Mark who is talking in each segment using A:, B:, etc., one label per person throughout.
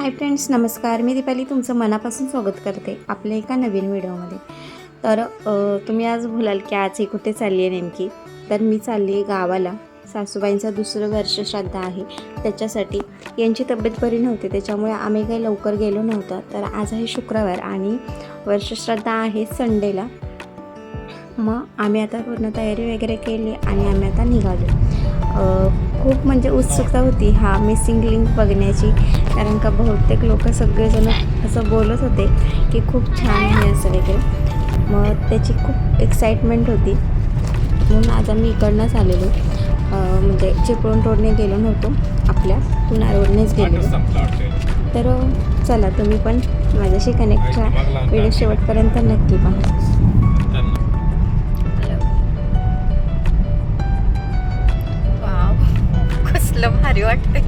A: Hi friends, नमस्कार. मी दीपाली तुमचं मनापासून स्वागत करते आपल्या एका नवीन व्हिडिओमध्ये. तर तुम्ही आज बोलाल की आज ही कुठे चालली आहे नेमकी. तर मी चालली आहे गावाला. सासूबाईंचं दुसरं वर्ष श्राद्ध आहे, त्याच्यासाठी. यांची तब्येत बरी नव्हती, त्याच्यामुळे आम्ही काही लवकर गेलो नव्हतं. तर आज आहे शुक्रवार आणि वर्षश्राद्ध आहे संडेला. मग आम्ही आता पूर्ण तयारी वगैरे केली आणि आम्ही आता निघालो. खूप म्हणजे उत्सुकता होती हा मिसिंग लिंक बघण्याची, कारण का बहुतेक लोक सगळेजण असं बोलत होते की खूप छान आहे असं वगैरे. मग त्याची खूप एक्साइटमेंट होती, म्हणून आज आम्ही इकडनंच आलेलो. म्हणजे चिपळूण रोडने गेलो नव्हतो, आपल्या पुणा रोडनेच गेलेलो. तर चला, तुम्ही पण माझ्याशी कनेक्टच्या व्हिडिओ शेवटपर्यंत नक्की पहा. कसलं भारी वाटते.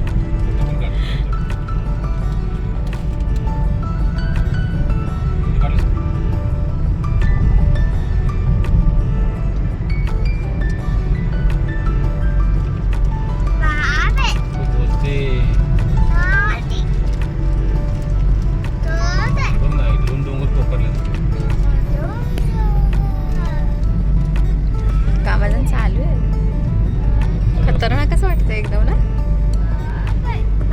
A: कामाजन चालू आहे. खतरनाकच वाटतं एकदम ना,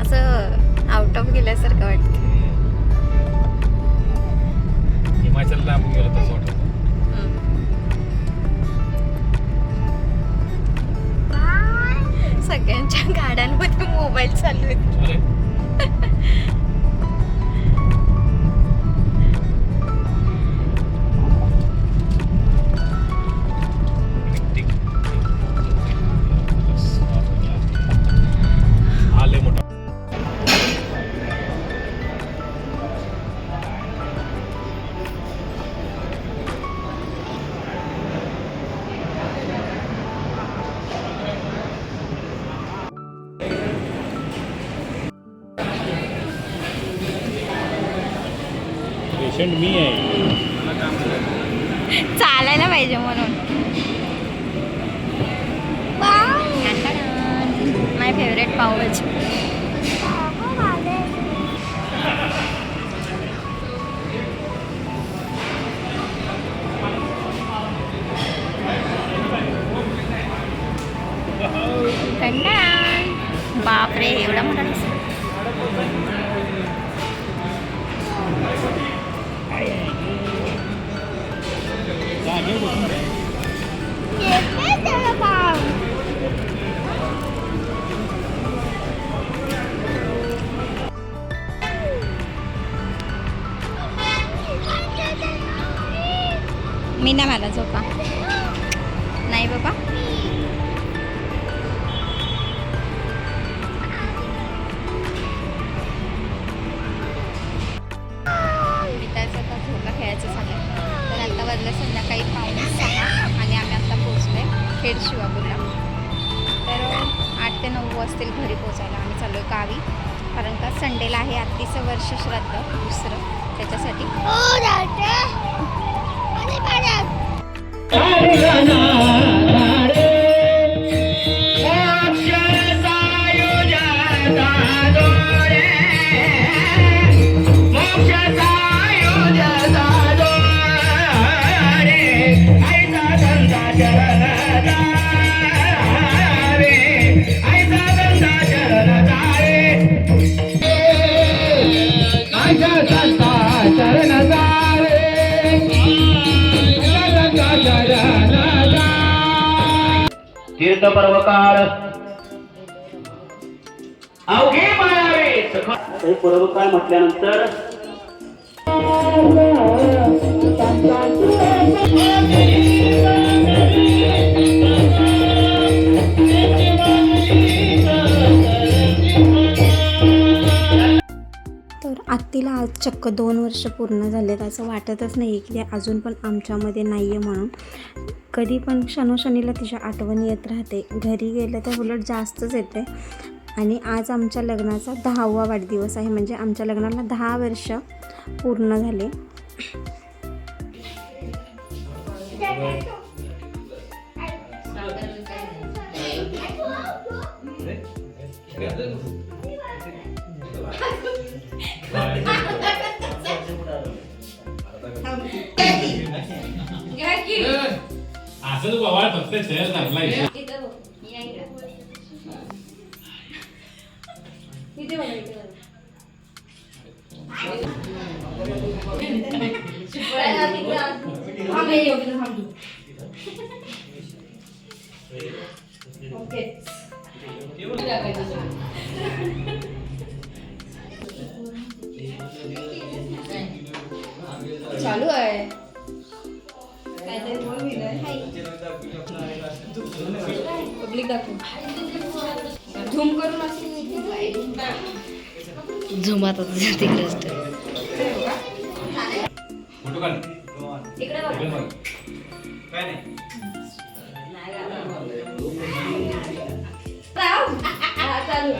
A: असं आउट ऑफ गेल्यासारखं वाटतं.
B: हिमाचलला आपण गेलो तसं वाटतं.
A: सगळ्यांच्या गाड्यांमध्ये मोबाईल चालू आहेत.
B: पेशंट मी आहे,
A: चालायला पाहिजे म्हणून. माय फेवरेट पावभाजी. बापरे, एवढा मोठा दिसतो. मी नाही, मला झोपा नाही बाबा. आता झोका खेळायचं झालं. तर आता वाजलं संध्याकाळी 5:30 आणि आम्ही आता पोचलोय खेड शिवापूरला. तर 8 ते 9 वाजतील घरी पोचायला. आम्ही चाललो आहे गावी, कारण का संडेला आहे आत्तीचं वर्ष श्राद्ध दुसरं, त्याच्यासाठी.
C: तीर्थ पर्वकार अवघे मायावे हे पर्वकार म्हटल्यानंतर
A: तर आत्तीला आज चक्क 2 वर्ष पूर्ण झालेत. असं वाटतच नाही की ते अजून पण आमच्यामध्ये नाही आहे म्हणून. कधी पण क्षणोक्षणीला तिच्या आठवण येत राहते. घरी गेलं तर उलट जास्तच येते. आणि आज आमच्या लग्नाचा 10वा वाढदिवस आहे, म्हणजे आमच्या लग्नाला 10 वर्ष पूर्ण झाले.
B: असं तू बाबा फक्त सहज लागला
A: चालू आहे पब्लिक दाखव झूम करून झूम आता तिकडे असतं
B: फोटो काढ
A: इकडे बघ
B: काय नाही
A: चालू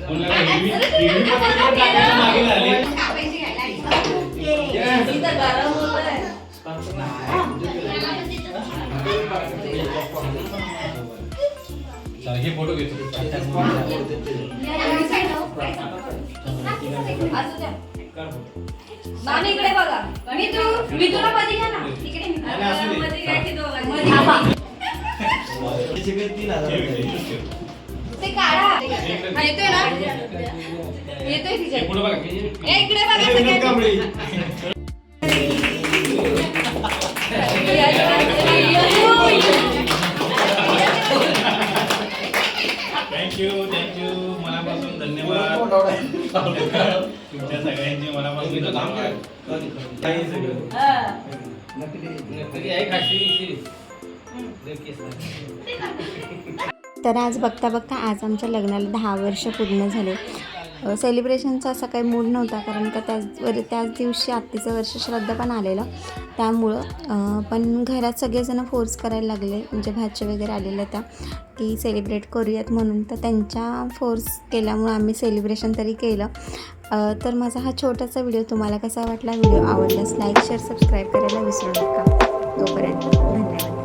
B: कोणाला हिरवी पत्रिका टाकायला मागे झाली
A: गरम होतंय
B: चला हे फोटो घेतो
A: मामी इकडे बघा मी तुला मध्ये घ्या ना इकडे मध्ये घ्या की दोघांमध्ये ते काढा हा, येतोय ना येतोय तिच्या
B: फोटो बघा
A: इकडे बघा सगळे
B: थँक्यू मनापासून धन्यवाद तुमच्या सगळ्यांचे मनापासून धन्यवाद
A: तर आज बघता बघता आज आमच्या लग्नाला 10 वर्ष पूर्ण झाले. सेलिब्रेशनचा असा काही मूड नव्हता कारण का त्याच दिवशी आत्तीचं वर्ष श्राद्ध पण आलेलं त्यामुळं पण घरात सगळेजण फोर्स करायला लागले म्हणजे भाचे वगैरे आलेल्या त्या की सेलिब्रेट करूयात म्हणून तर त्यांच्या फोर्स केल्यामुळं आम्ही सेलिब्रेशन तरी केलं. तर माझा हा छोटासा व्हिडिओ तुम्हाला कसा वाटला व्हिडिओ आवडल्यास लाईक शेअर सबस्क्राईब करायला विसरू नका. तोपर्यंत धन्यवाद.